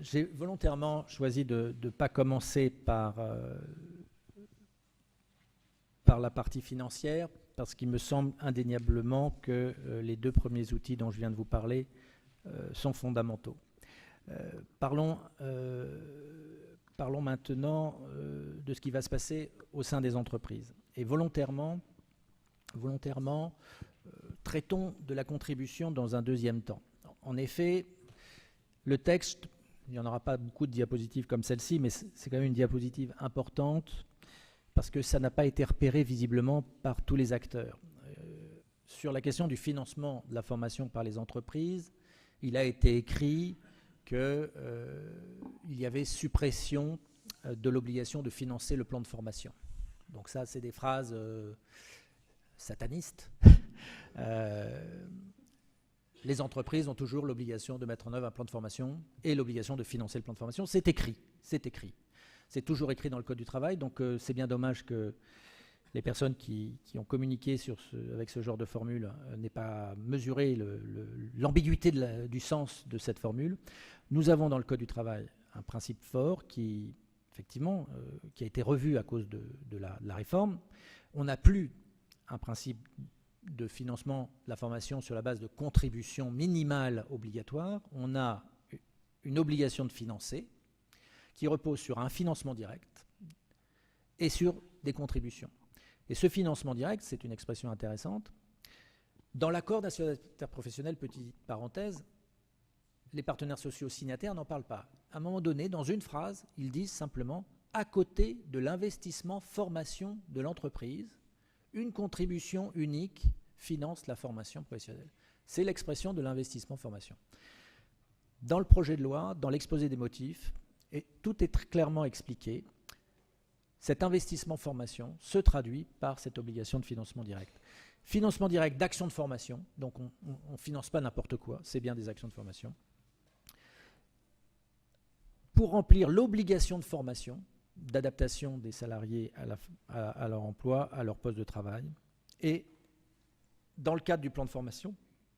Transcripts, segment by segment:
J'ai volontairement choisi de ne pas commencer par la partie financière, parce qu'il me semble indéniablement que les deux premiers outils dont je viens de vous parler sont fondamentaux. Parlons maintenant de ce qui va se passer au sein des entreprises. Et volontairement, traitons de la contribution dans un deuxième temps. En effet, le texte, il n'y en aura pas beaucoup de diapositives comme celle-ci, mais c'est quand même une diapositive importante parce que ça n'a pas été repéré visiblement par tous les acteurs. Sur la question du financement de la formation par les entreprises, il a été écrit qu'il y avait suppression de l'obligation de financer le plan de formation. Donc ça, c'est des phrases satanistes. Les entreprises ont toujours l'obligation de mettre en œuvre un plan de formation et l'obligation de financer le plan de formation. C'est écrit. C'est toujours écrit dans le Code du travail, donc c'est bien dommage que les personnes qui ont communiqué avec ce genre de formule n'aient pas mesuré l'ambiguïté du sens de cette formule. Nous avons dans le Code du travail un principe fort qui, effectivement, qui a été revu à cause de la réforme. On n'a plus un principe de financement de la formation sur la base de contributions minimales obligatoires. On a une obligation de financer qui repose sur un financement direct et sur des contributions. Et ce financement direct, c'est une expression intéressante. Dans l'accord national interprofessionnel, petite parenthèse, les partenaires sociaux signataires n'en parlent pas. À un moment donné, dans une phrase, ils disent simplement « à côté de l'investissement formation de l'entreprise, une contribution unique finance la formation professionnelle ». C'est l'expression de l'investissement formation. Dans le projet de loi, dans l'exposé des motifs, et tout est très clairement expliqué. Cet investissement formation se traduit par cette obligation de financement direct. Financement direct d'actions de formation, donc on ne finance pas n'importe quoi, c'est bien des actions de formation. Pour remplir l'obligation de formation, d'adaptation des salariés à leur emploi, à leur poste de travail, et dans le cadre du plan de formation,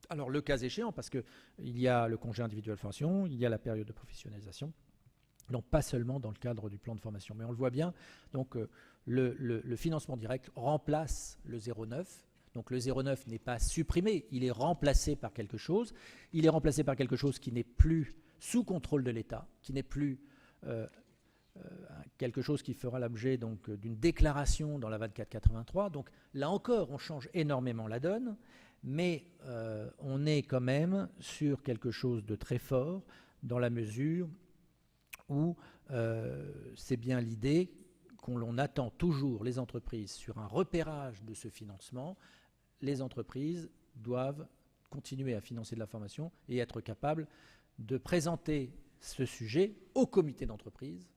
alors le cas échéant, parce qu'il y a le congé individuel de formation, il y a la période de professionnalisation, donc pas seulement dans le cadre du plan de formation. Mais on le voit bien, donc le financement direct remplace le 0,9. Donc le 0,9 n'est pas supprimé, il est remplacé par quelque chose. Il est remplacé par quelque chose qui n'est plus sous contrôle de l'État, qui n'est plus quelque chose qui fera l'objet donc d'une déclaration dans la 2483. Donc là encore, on change énormément la donne, mais on est quand même sur quelque chose de très fort dans la mesure où c'est bien l'idée qu'on attend toujours les entreprises sur un repérage de ce financement. Les entreprises doivent continuer à financer de la formation et être capables de présenter ce sujet au comité d'entreprise,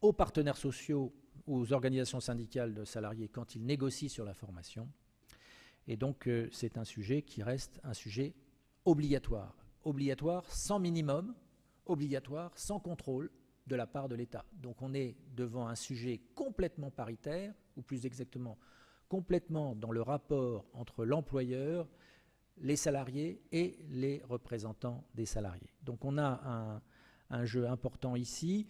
aux partenaires sociaux, aux organisations syndicales de salariés quand ils négocient sur la formation. Et donc c'est un sujet qui reste un sujet obligatoire. Obligatoire sans minimum, obligatoire sans contrôle de la part de l'État. Donc on est devant un sujet complètement paritaire, ou plus exactement complètement dans le rapport entre l'employeur, les salariés et les représentants des salariés. Donc on a un jeu important ici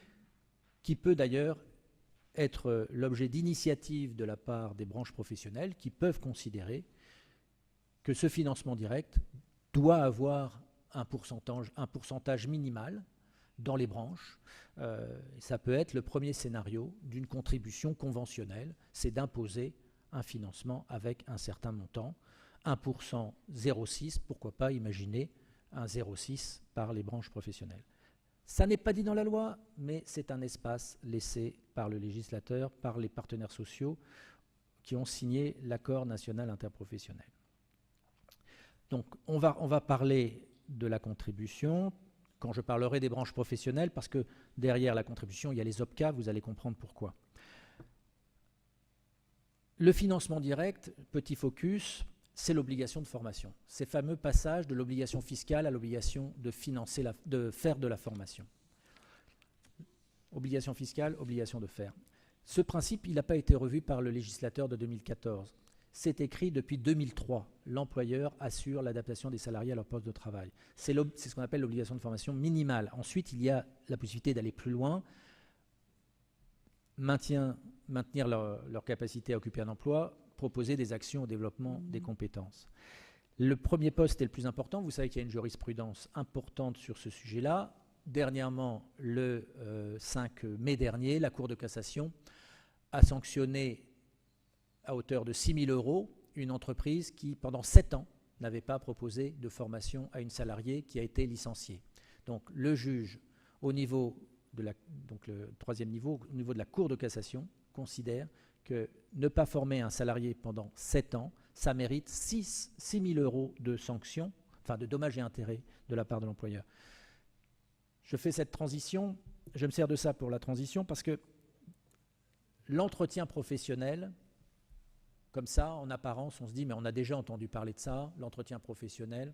qui peut d'ailleurs être l'objet d'initiatives de la part des branches professionnelles qui peuvent considérer que ce financement direct doit avoir un pourcentage minimal dans les branches. Ça peut être le premier scénario d'une contribution conventionnelle, c'est d'imposer un financement avec un certain montant. 1%, 0,6, pourquoi pas imaginer un 0,6 par les branches professionnelles. Ça n'est pas dit dans la loi, mais c'est un espace laissé par le législateur, par les partenaires sociaux qui ont signé l'accord national interprofessionnel. Donc on va parler de la contribution quand je parlerai des branches professionnelles, parce que derrière la contribution, il y a les OPCA, vous allez comprendre pourquoi. Le financement direct, petit focus, c'est l'obligation de formation. Ces fameux passages de l'obligation fiscale à l'obligation de financer, de faire de la formation. Obligation fiscale, obligation de faire. Ce principe, il n'a pas été revu par le législateur de 2014. c'est écrit depuis 2003. L'employeur assure l'adaptation des salariés à leur poste de travail. C'est ce qu'on appelle l'obligation de formation minimale. Ensuite, il y a la possibilité d'aller plus loin, maintenir leur capacité à occuper un emploi, proposer des actions au développement des compétences. Le premier poste est le plus important. Vous savez qu'il y a une jurisprudence importante sur ce sujet-là. Dernièrement, le 5 mai dernier, la Cour de cassation a sanctionné à hauteur de 6 000 € une entreprise qui, pendant 7 ans, n'avait pas proposé de formation à une salariée qui a été licenciée. Donc le juge, au niveau de donc le troisième niveau, au niveau de la Cour de cassation, considère que ne pas former un salarié pendant 7 ans, ça mérite 6 000 € de sanctions, enfin de dommages et intérêts de la part de l'employeur. Je fais cette transition, je me sers de ça pour la transition parce que l'entretien professionnel, comme ça, en apparence, on se dit, mais on a déjà entendu parler de ça, l'entretien professionnel,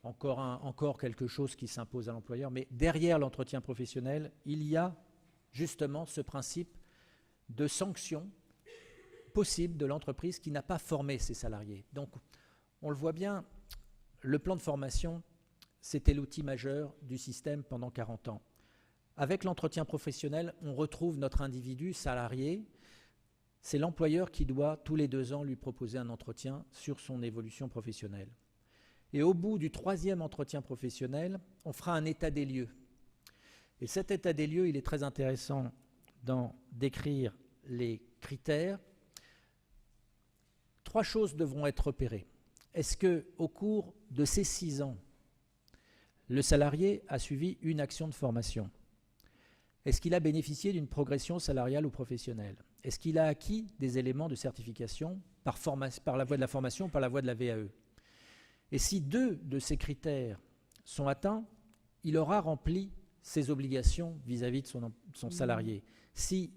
encore quelque chose qui s'impose à l'employeur, mais derrière l'entretien professionnel, il y a justement ce principe de sanction possible de l'entreprise qui n'a pas formé ses salariés. Donc, on le voit bien, le plan de formation, c'était l'outil majeur du système pendant 40 ans. Avec l'entretien professionnel, on retrouve notre individu salarié. C'est l'employeur qui doit, tous les 2 ans, lui proposer un entretien sur son évolution professionnelle. Et au bout du 3e entretien professionnel, on fera un état des lieux. Et cet état des lieux, il est très intéressant d'en décrire les critères. 3 choses devront être repérées. Est-ce qu'au cours de ces 6 ans, le salarié a suivi une action de formation? Est-ce qu'il a bénéficié d'une progression salariale ou professionnelle? Est-ce qu'il a acquis des éléments de certification par la voie de la formation ou par la voie de la VAE? Et si 2 de ces critères sont atteints, il aura rempli ses obligations vis-à-vis de son salarié. Si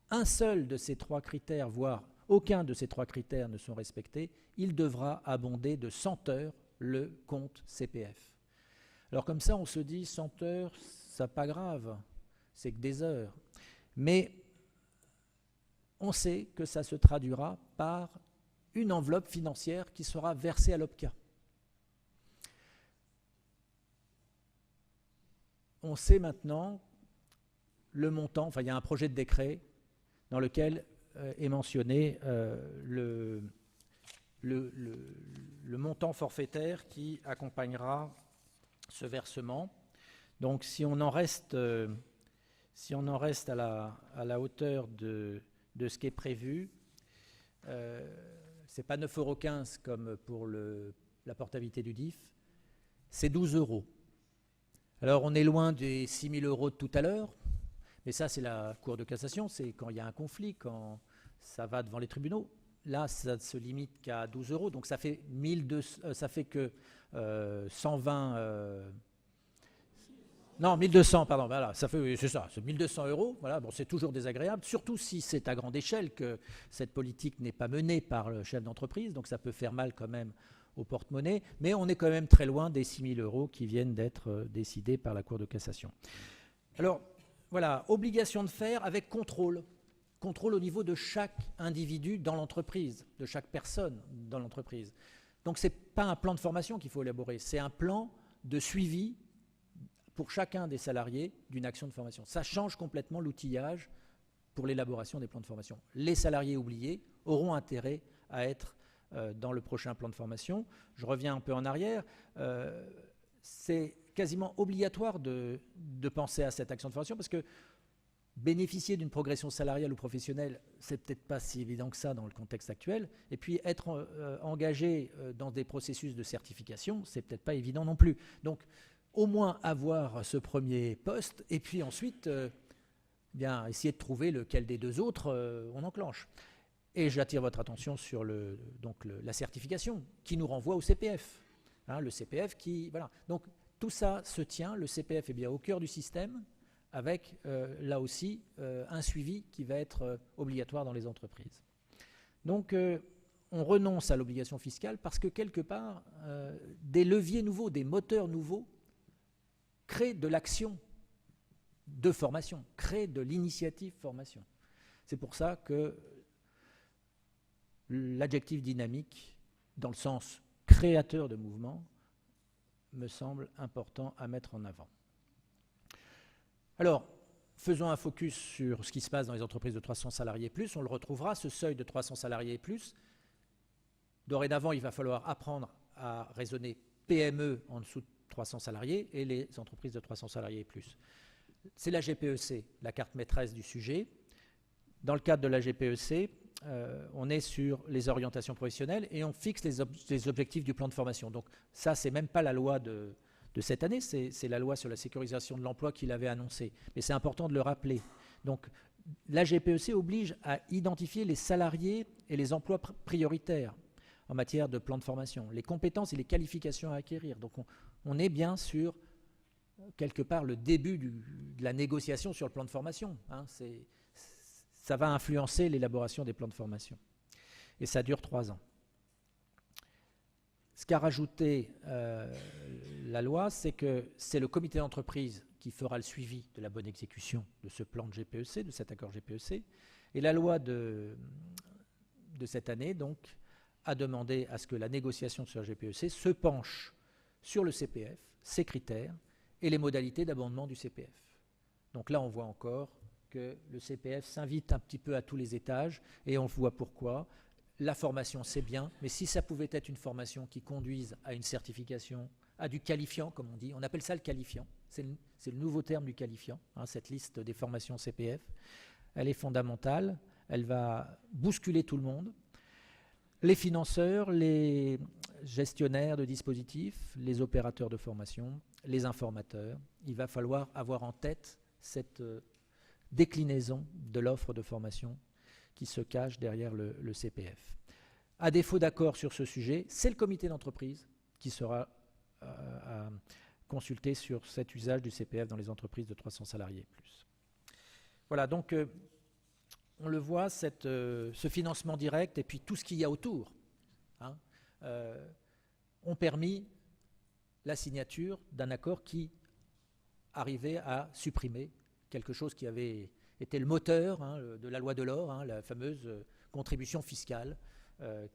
un seul de ces 3 critères, voire aucun de ces 3 critères ne sont respectés, il devra abonder de 100 heures le compte CPF. Alors comme ça, on se dit 100 heures, c'est pas grave, c'est que des heures. Mais on sait que ça se traduira par une enveloppe financière qui sera versée à l'OPCA. On sait maintenant le montant, enfin il y a un projet de décret dans lequel est mentionné le montant forfaitaire qui accompagnera ce versement. Donc si on en reste à la hauteur de ce qui est prévu, c'est pas 9,15 € comme pour la portabilité du DIF, c'est 12 €. Alors on est loin des 6 000 € de tout à l'heure, mais ça c'est la Cour de cassation, c'est quand il y a un conflit, quand ça va devant les tribunaux. Là, ça se limite qu'à 12 €, donc ça fait 120... non, 1200, pardon, voilà, ça fait, c'est ça, c'est 1200 €, voilà, bon, c'est toujours désagréable, surtout si c'est à grande échelle que cette politique n'est pas menée par le chef d'entreprise, donc ça peut faire mal quand même au porte-monnaie, mais on est quand même très loin des 6 000 € qui viennent d'être décidés par la Cour de cassation. Alors, voilà, obligation de faire avec contrôle. Contrôle au niveau de chaque individu dans l'entreprise, de chaque personne dans l'entreprise. Donc, ce n'est pas un plan de formation qu'il faut élaborer, c'est un plan de suivi pour chacun des salariés d'une action de formation. Ça change complètement l'outillage pour l'élaboration des plans de formation. Les salariés oubliés auront intérêt à être dans le prochain plan de formation. Je reviens un peu en arrière. C'est quasiment obligatoire de penser à cette action de formation parce que bénéficier d'une progression salariale ou professionnelle, c'est peut-être pas si évident que ça dans le contexte actuel. Et puis être engagé dans des processus de certification, c'est peut-être pas évident non plus. Donc, au moins avoir ce premier poste et puis ensuite bien, essayer de trouver lequel des 2 autres on enclenche. Et j'attire votre attention sur la certification qui nous renvoie au CPF. Hein, le CPF qui... Voilà. Donc tout ça se tient, le CPF est bien au cœur du système avec là aussi un suivi qui va être obligatoire dans les entreprises. Donc on renonce à l'obligation fiscale parce que quelque part des leviers nouveaux, des moteurs nouveaux créent de l'action de formation, créent de l'initiative formation. C'est pour ça que l'adjectif dynamique, dans le sens créateur de mouvement, me semble important à mettre en avant. Alors, faisons un focus sur ce qui se passe dans les entreprises de 300 salariés et plus. On le retrouvera, ce seuil de 300 salariés et plus. Dorénavant, il va falloir apprendre à raisonner PME en dessous de 300 salariés et les entreprises de 300 salariés et plus. C'est la GPEC, la carte maîtresse du sujet. Dans le cadre de la GPEC, on est sur les orientations professionnelles et on fixe les objectifs du plan de formation. Donc ça, c'est même pas la loi de cette année, c'est la loi sur la sécurisation de l'emploi qu'il avait annoncée. Mais c'est important de le rappeler. Donc la GPEC oblige à identifier les salariés et les emplois prioritaires en matière de plan de formation, les compétences et les qualifications à acquérir. Donc on est bien sur, quelque part, le début de la négociation sur le plan de formation. Hein, ça va influencer l'élaboration des plans de formation. Et ça dure 3 ans. Ce qu'a rajouté la loi, c'est que c'est le comité d'entreprise qui fera le suivi de la bonne exécution de ce plan de GPEC, de cet accord GPEC. Et la loi de cette année, donc, a demandé à ce que la négociation sur la GPEC se penche sur le CPF, ses critères et les modalités d'abondement du CPF. Donc là, on voit encore que le CPF s'invite un petit peu à tous les étages et on voit pourquoi. La formation, c'est bien, mais si ça pouvait être une formation qui conduise à une certification, à du qualifiant, comme on dit, on appelle ça le qualifiant, c'est le nouveau terme du qualifiant, hein, cette liste des formations CPF, elle est fondamentale, elle va bousculer tout le monde. Les financeurs, les gestionnaires de dispositifs, les opérateurs de formation, les informateurs, il va falloir avoir en tête cette déclinaison de l'offre de formation qui se cache derrière le CPF. À défaut d'accord sur ce sujet, c'est le comité d'entreprise qui sera consulté sur cet usage du CPF dans les entreprises de 300 salariés et plus. Voilà, donc on le voit, ce financement direct et puis tout ce qu'il y a autour ont permis la signature d'un accord qui arrivait à supprimer quelque chose qui avait était le moteur de la loi Delors, la fameuse contribution fiscale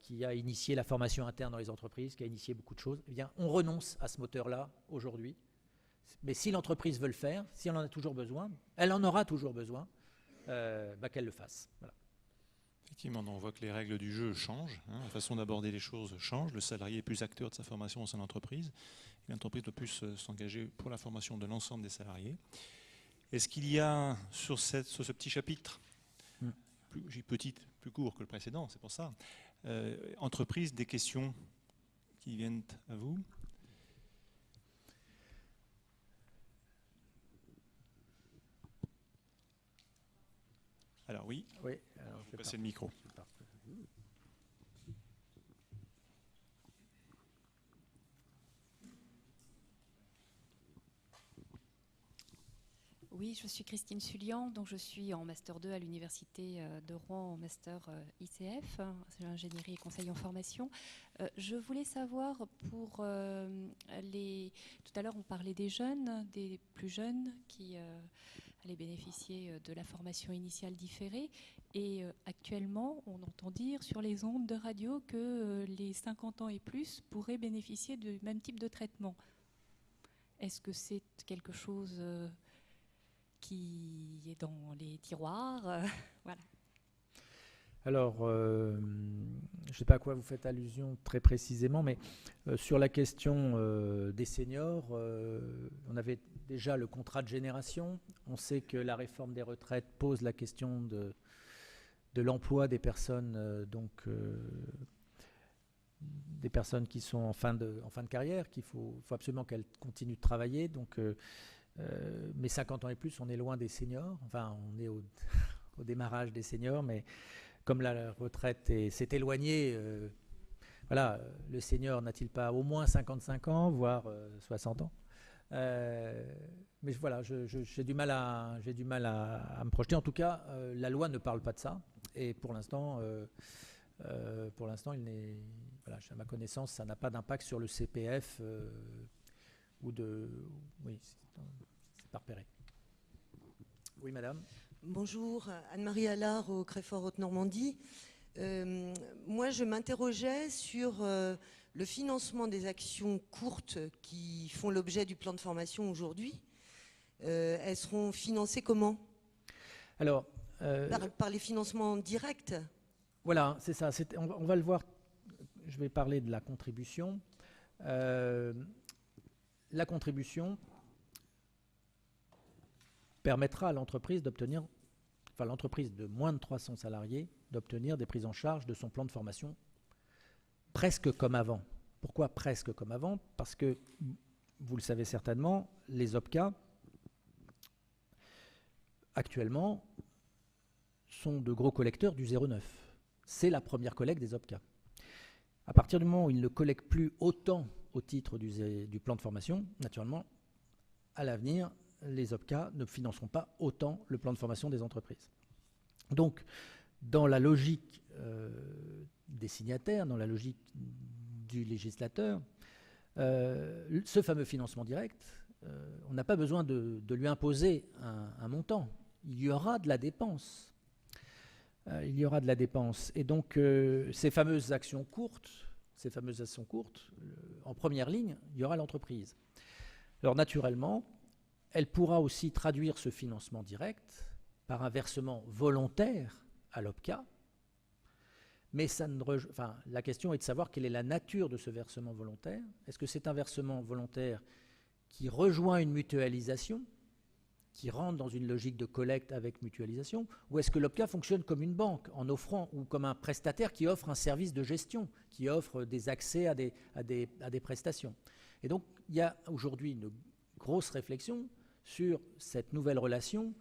qui a initié la formation interne dans les entreprises, qui a initié beaucoup de choses. Eh bien, on renonce à ce moteur-là aujourd'hui. Mais si l'entreprise veut le faire, si elle en a toujours besoin, elle en aura toujours besoin, qu'elle le fasse. Voilà. Effectivement, on voit que les règles du jeu changent, la façon d'aborder les choses change. Le salarié est plus acteur de sa formation au sein de l'entreprise. L'entreprise doit plus s'engager pour la formation de l'ensemble des salariés. Est-ce qu'il y a sur ce petit chapitre, plus court que le précédent, c'est pour ça, entreprise, des questions qui viennent à vous? Alors oui, alors, je vais passer le micro. Oui, je suis Christine Sullian, donc je suis en Master 2 à l'Université de Rouen, en Master ICF, ingénierie et conseil en formation. Je voulais savoir pour tout à l'heure on parlait des jeunes, des plus jeunes qui allaient bénéficier de la formation initiale différée. Et actuellement, on entend dire sur les ondes de radio que les 50 ans et plus pourraient bénéficier du même type de traitement. Est-ce que c'est quelque chose qui est dans les tiroirs, voilà. Alors, je ne sais pas à quoi vous faites allusion très précisément, mais sur la question des seniors, on avait déjà le contrat de génération. On sait que la réforme des retraites pose la question de l'emploi des personnes, des personnes qui sont en fin de carrière, qu'il faut absolument qu'elles continuent de travailler. Donc, mais 50 ans et plus, on est loin des seniors. Enfin, on est au démarrage des seniors, mais comme la retraite s'est éloignée, voilà, le senior n'a-t-il pas au moins 55 ans, voire 60 ans? Mais voilà, j'ai du mal à me projeter. En tout cas, la loi ne parle pas de ça. Et pour l'instant, il n'est, voilà, à ma connaissance, ça n'a pas d'impact sur le CPF oui, c'est pas repéré. Oui, madame. Bonjour, Anne-Marie Allard au Créfort Haute-Normandie. Moi, je m'interrogeais sur le financement des actions courtes qui font l'objet du plan de formation aujourd'hui. Elles seront financées comment? Alors, par les financements directs? voilà, c'est ça. On va le voir. Je vais parler de la contribution. La contribution permettra à l'entreprise d'obtenir, enfin l'entreprise de moins de 300 salariés, d'obtenir des prises en charge de son plan de formation presque comme avant. Pourquoi presque comme avant? Parce que, vous le savez certainement, les OPCA, actuellement, sont de gros collecteurs du 0,9. C'est la première collecte des OPCA. À partir du moment où ils ne collectent plus autant au titre du plan de formation, naturellement, à l'avenir, les OPCA ne financeront pas autant le plan de formation des entreprises. Donc, dans la logique des signataires, dans la logique du législateur, ce fameux financement direct, on n'a pas besoin de lui imposer un montant. Il y aura de la dépense. Il y aura de la dépense. Et donc, ces fameuses actions courtes, en première ligne, il y aura l'entreprise. Alors, naturellement, elle pourra aussi traduire ce financement direct par un versement volontaire à l'OPCA, mais la question est de savoir quelle est la nature de ce versement volontaire. Est-ce que c'est un versement volontaire qui rejoint une mutualisation, qui rentre dans une logique de collecte avec mutualisation, ou est-ce que l'OPCA fonctionne comme une banque en offrant, ou comme un prestataire qui offre un service de gestion, qui offre des accès à des prestations? Et donc, il y a aujourd'hui une grosse réflexion sur cette nouvelle relation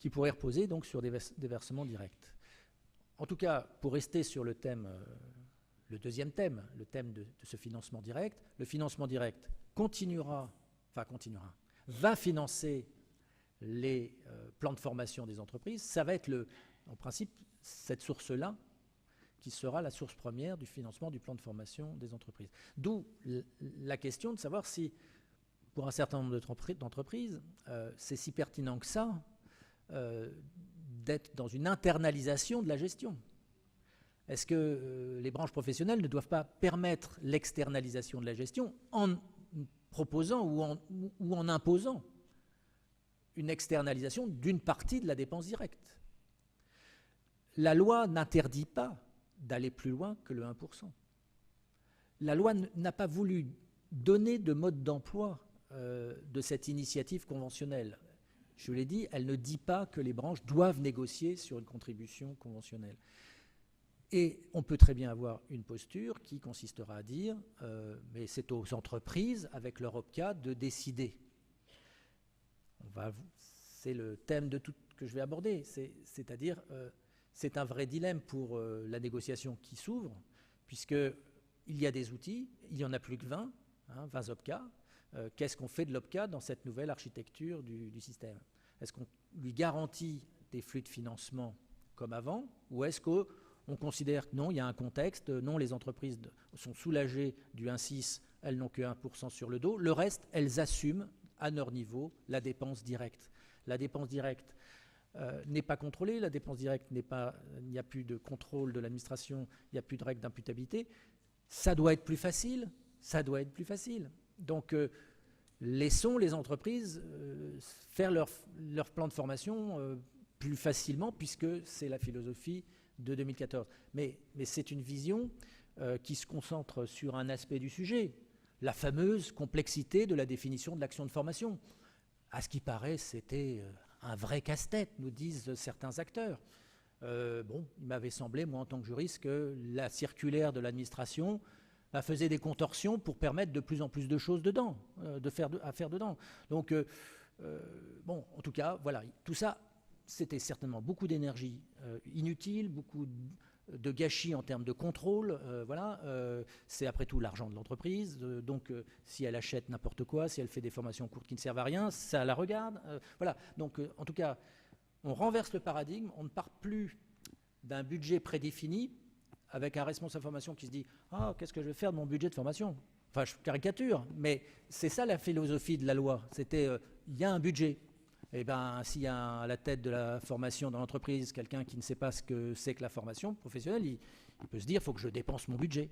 qui pourrait reposer donc sur des versements directs. En tout cas, pour rester sur le thème, le deuxième thème, le thème de ce financement direct, le financement direct va financer les plans de formation des entreprises. Ça va être en principe cette source-là qui sera la source première du financement du plan de formation des entreprises. D'où la question de savoir si, pour un certain nombre d'entreprises, c'est si pertinent que ça d'être dans une internalisation de la gestion. Est-ce que les branches professionnelles ne doivent pas permettre l'externalisation de la gestion en proposant ou en imposant une externalisation d'une partie de la dépense directe? La loi n'interdit pas d'aller plus loin que le 1%. La loi n'a pas voulu donner de mode d'emploi de cette initiative conventionnelle. Je l'ai dit, elle ne dit pas que les branches doivent négocier sur une contribution conventionnelle. Et on peut très bien avoir une posture qui consistera à dire mais c'est aux entreprises, avec leur OPCA, de décider. C'est le thème de tout que je vais aborder. C'est-à-dire, c'est un vrai dilemme pour la négociation qui s'ouvre, puisqu'il y a des outils, il n'y en a plus que 20, 20 OPCA. Qu'est-ce qu'on fait de l'OPCA dans cette nouvelle architecture du système? Est-ce qu'on lui garantit des flux de financement comme avant, ou est-ce qu'on considère que non, il y a un contexte, non, les entreprises sont soulagées du 1,6, elles n'ont que 1% sur le dos, le reste, elles assument à leur niveau la dépense directe. La dépense directe n'est pas contrôlée, la dépense directe il n'y a plus de contrôle de l'administration, il n'y a plus de règles d'imputabilité. Ça doit être plus facile, Donc, laissons les entreprises faire leur plan de formation plus facilement, puisque c'est la philosophie de 2014. Mais c'est une vision qui se concentre sur un aspect du sujet, la fameuse complexité de la définition de l'action de formation. À ce qui paraît, c'était un vrai casse-tête, nous disent certains acteurs. Il m'avait semblé, moi en tant que juriste, que la circulaire de l'administration faisait des contorsions pour permettre de plus en plus de choses dedans, à faire dedans. Donc, en tout cas, voilà, tout ça, c'était certainement beaucoup d'énergie inutile, beaucoup de gâchis en termes de contrôle. C'est après tout l'argent de l'entreprise. Donc, si elle achète n'importe quoi, si elle fait des formations courtes qui ne servent à rien, ça la regarde. Donc, en tout cas, on renverse le paradigme. On ne part plus d'un budget prédéfini avec un responsable de formation qui se dit « Ah, qu'est-ce que je vais faire de mon budget de formation ?» Enfin, je caricature, mais c'est ça la philosophie de la loi. C'était il y a un budget. Eh ben, s'il y a à la tête de la formation dans l'entreprise quelqu'un qui ne sait pas ce que c'est que la formation professionnelle, il peut se dire il faut que je dépense mon budget.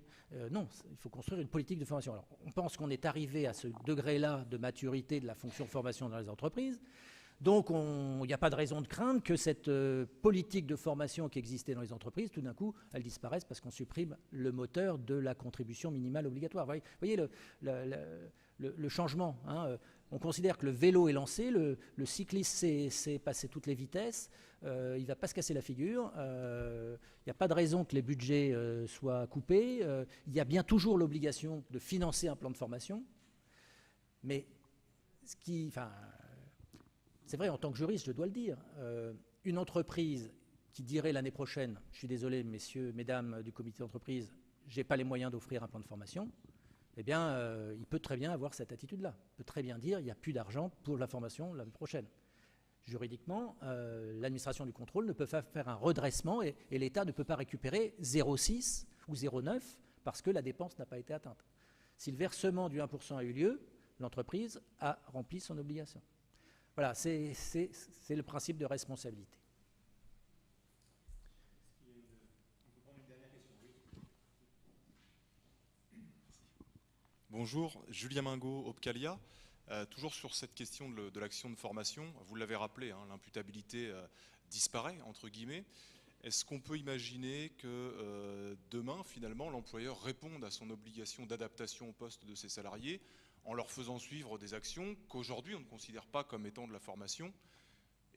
Non, il faut construire une politique de formation. Alors, on pense qu'on est arrivé à ce degré-là de maturité de la fonction formation dans les entreprises. Donc, il n'y a pas de raison de craindre que cette politique de formation qui existait dans les entreprises, tout d'un coup, elle disparaisse parce qu'on supprime le moteur de la contribution minimale obligatoire. Vous voyez le changement, hein. On considère que le vélo est lancé, le cycliste sait passer toutes les vitesses, il ne va pas se casser la figure, il n'y a pas de raison que les budgets soient coupés, il y a bien toujours l'obligation de financer un plan de formation, mais c'est vrai, en tant que juriste, je dois le dire, une entreprise qui dirait l'année prochaine, je suis désolé, messieurs, mesdames du comité d'entreprise, je n'ai pas les moyens d'offrir un plan de formation, eh bien, il peut très bien avoir cette attitude-là. Il peut très bien dire il n'y a plus d'argent pour la formation l'année prochaine. Juridiquement, l'administration du contrôle ne peut pas faire un redressement et l'État ne peut pas récupérer 0,6 ou 0,9 parce que la dépense n'a pas été atteinte. Si le versement du 1% a eu lieu, l'entreprise a rempli son obligation. Voilà, c'est le principe de responsabilité. Bonjour, Julien Mingot, Opcalia. Toujours sur cette question de l'action de formation, vous l'avez rappelé, hein, l'imputabilité disparaît, entre guillemets. Est-ce qu'on peut imaginer que demain, finalement, l'employeur réponde à son obligation d'adaptation au poste de ses salariés en leur faisant suivre des actions qu'aujourd'hui on ne considère pas comme étant de la formation,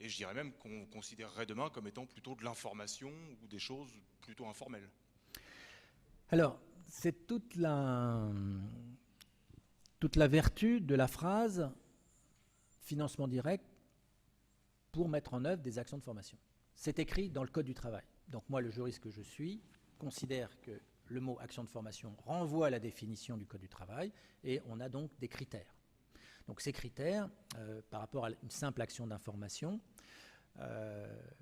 et je dirais même qu'on considérerait demain comme étant plutôt de l'information ou des choses plutôt informelles? Alors, c'est toute la vertu de la phrase financement direct pour mettre en œuvre des actions de formation. C'est écrit dans le Code du travail. Donc moi, le juriste que je suis, considère que le mot action de formation renvoie à la définition du Code du travail et on a donc des critères. Donc ces critères, par rapport à une simple action d'information,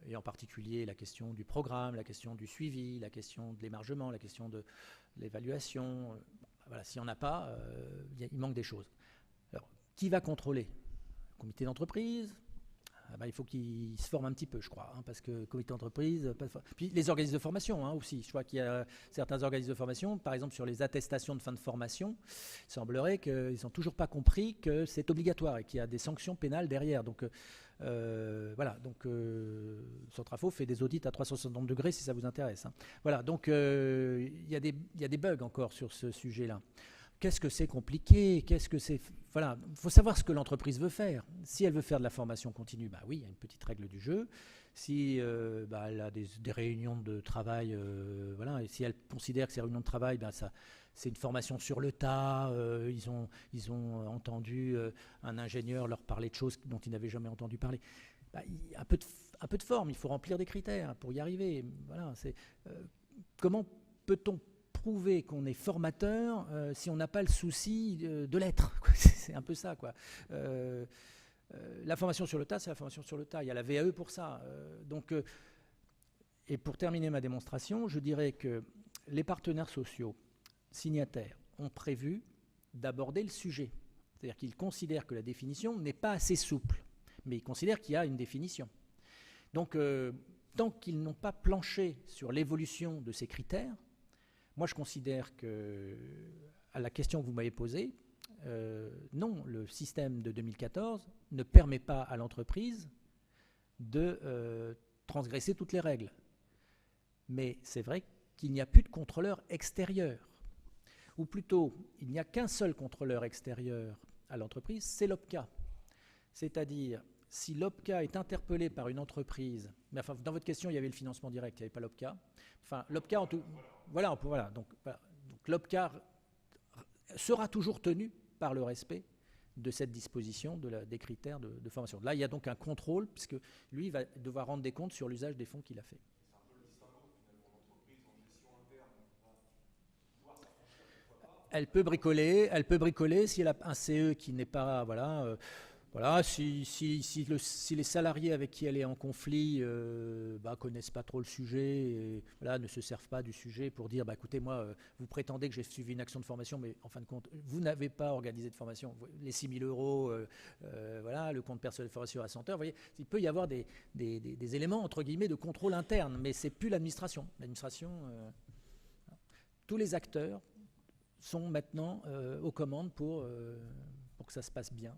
et en particulier la question du programme, la question du suivi, la question de l'émargement, la question de l'évaluation, voilà, s'il n'y en a pas, il manque des choses. Alors, qui va contrôler? Le comité d'entreprise? Il faut qu'il se forme un petit peu, je crois, hein, parce que comité d'entreprise... Puis les organismes de formation hein, aussi. Je crois qu'il y a certains organismes de formation, par exemple sur les attestations de fin de formation, il semblerait qu'ils n'ont toujours pas compris que c'est obligatoire et qu'il y a des sanctions pénales derrière. Donc voilà, donc Centrafo fait des audits à 360 degrés si ça vous intéresse. Hein. Voilà, donc il y a des bugs encore sur ce sujet-là. Qu'est-ce que c'est compliqué? Qu'est-ce que c'est... Voilà, il faut savoir ce que l'entreprise veut faire. Si elle veut faire de la formation continue, oui, il y a une petite règle du jeu. Si elle a des réunions de travail, voilà, et si elle considère que ces réunions de travail, c'est une formation sur le tas, ils ont entendu un ingénieur leur parler de choses dont ils n'avaient jamais entendu parler. Un peu de forme, il faut remplir des critères pour y arriver. Voilà, comment peut-on prouver qu'on est formateur si on n'a pas le souci de l'être? C'est un peu ça, quoi. La formation sur le tas, c'est la formation sur le tas. Il y a la VAE pour ça. Et pour terminer ma démonstration, je dirais que les partenaires sociaux signataires ont prévu d'aborder le sujet. C'est-à-dire qu'ils considèrent que la définition n'est pas assez souple, mais ils considèrent qu'il y a une définition. Donc, tant qu'ils n'ont pas planché sur l'évolution de ces critères, moi, je considère que, à la question que vous m'avez posée, non, le système de 2014 ne permet pas à l'entreprise de transgresser toutes les règles. Mais c'est vrai qu'il n'y a plus de contrôleur extérieur. Ou plutôt, il n'y a qu'un seul contrôleur extérieur à l'entreprise, c'est l'OPCA. C'est-à-dire, si l'OPCA est interpellé par une entreprise, mais enfin, dans votre question, il y avait le financement direct, il n'y avait pas l'OPCA. Enfin, l'OPCA, en tout... Voilà. Donc l'OPCA sera toujours tenu par le respect de cette disposition des critères de formation. Là, il y a donc un contrôle, puisque lui, il va devoir rendre des comptes sur l'usage des fonds qu'il a fait. C'est un peu le distinguo, finalement, l'entreprise en gestion interne. Elle peut bricoler si elle a un CE qui n'est pas... Voilà, si les salariés avec qui elle est en conflit connaissent pas trop le sujet et ne se servent pas du sujet pour dire écoutez, moi, vous prétendez que j'ai suivi une action de formation, mais en fin de compte, vous n'avez pas organisé de formation. Les 6 000 €, là, le compte personnel de formation à 100 heures. Vous voyez, il peut y avoir des éléments, entre guillemets, de contrôle interne, mais c'est plus l'administration. L'administration, tous les acteurs sont maintenant aux commandes pour que ça se passe bien.